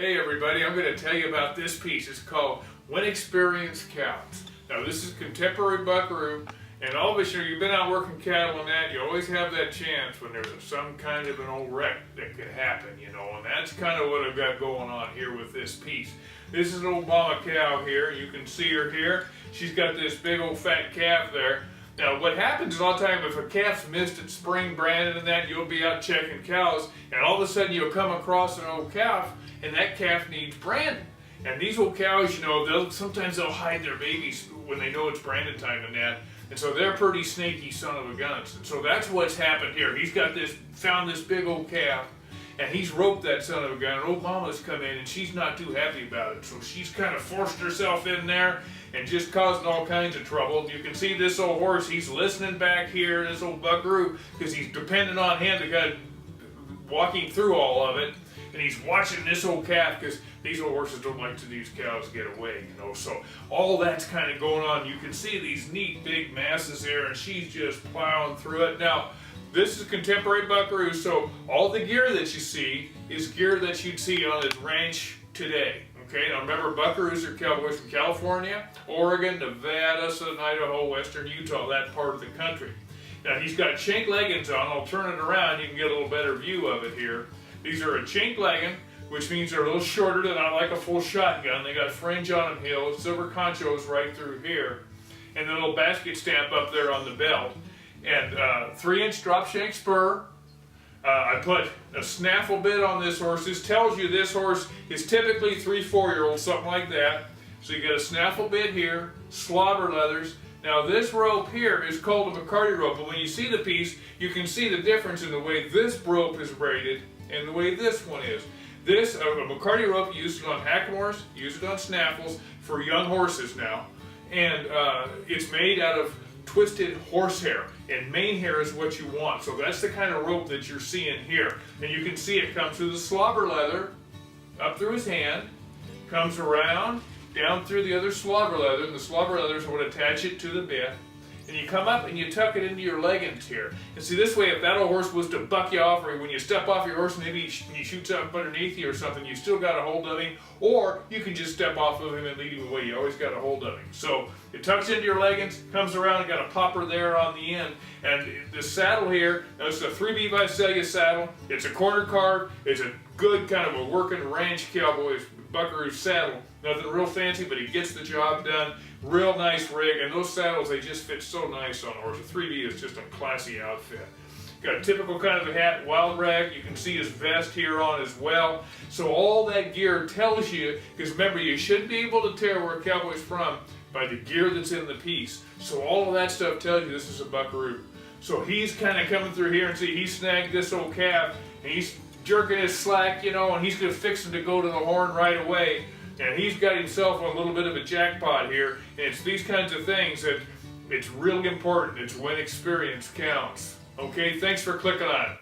Hey everybody, I'm going to tell you about this piece. It's called When Experience Counts. Now this is contemporary buckaroo, and all of us, you've been out working cattle and that, you always have that chance when there's some kind of an old wreck that could happen, and that's kind of what I've got going on here with this piece. This is an old mama cow here. You can see her here. She's got this big old fat calf there. Now what happens is all the time if a calf's missed at spring branding and that, you'll be out checking cows, and all of a sudden you'll come across an old calf, and that calf needs branding. And these old cows, sometimes they'll hide their babies when they know it's branding time and that. And so they're pretty sneaky son of a guns. And so that's what's happened here. He's got found this big old calf, and he's roped that son of a gun. And old mama's come in, and she's not too happy about it. So she's kind of forced herself in there and just causing all kinds of trouble. You can see this old horse, he's listening back here, this old buckaroo, because he's dependent on him to kind of walking through all of it. And he's watching this old calf because these old horses don't like to these cows get away, So all that's kind of going on. You can see these neat big masses here, and she's just plowing through it. Now, this is contemporary buckaroo, so all the gear that you see is gear that you'd see on his ranch today. Okay, now remember, buckaroos are cowboys from California, Oregon, Nevada, Southern Idaho, Western Utah, that part of the country. Now he's got chink leggings on. I'll turn it around, you can get a little better view of it here. These are a chink legging, which means they're a little shorter. They're not like a full shotgun. They got fringe on them here, silver conchos right through here, and a little basket stamp up there on the belt. And 3-inch drop shank spur. I put a snaffle bit on this horse. This tells you this horse is typically 3-4-year-old, something like that. So you get a snaffle bit here, slobber leathers. Now this rope here is called a McCarty rope, but when you see the piece, you can see the difference in the way this rope is braided and the way this one is. This, a McCarty rope, used it on hackamores, used it on snaffles for young horses now. And it's made out of twisted horsehair, and mane hair is what you want. So that's the kind of rope that you're seeing here. And you can see it comes through the slobber leather, up through his hand, comes around, down through the other slobber leather, and the slobber leather is what attach it to the bit. And you come up and you tuck it into your leggings here. And see, this way, if that old horse was to buck you off, or when you step off your horse, maybe he shoots up underneath you or something, you still got a hold of him, or you can just step off of him and lead him away. You always got a hold of him. So it tucks into your leggings, comes around, got a popper there on the end. And the saddle here, it's a 3B Visalia saddle. It's a corner carve. It's a good kind of a working ranch cowboy's buckaroo saddle. Nothing real fancy, but he gets the job done. Real nice rig, and those saddles, they just fit so nice on a horse. A 3B is just a classy outfit. Got a typical kind of a hat, wild rag. You can see his vest here on as well. So all that gear tells you, because remember, you should be able to tell where a cowboy's from by the gear that's in the piece. So all of that stuff tells you this is a buckaroo. So he's kind of coming through here, and see, he snagged this old calf, and he's jerking his slack, and he's going to fix him to go to the horn right away. And he's got himself a little bit of a jackpot here. And it's these kinds of things that it's really important. It's when experience counts. Okay, thanks for clicking on it.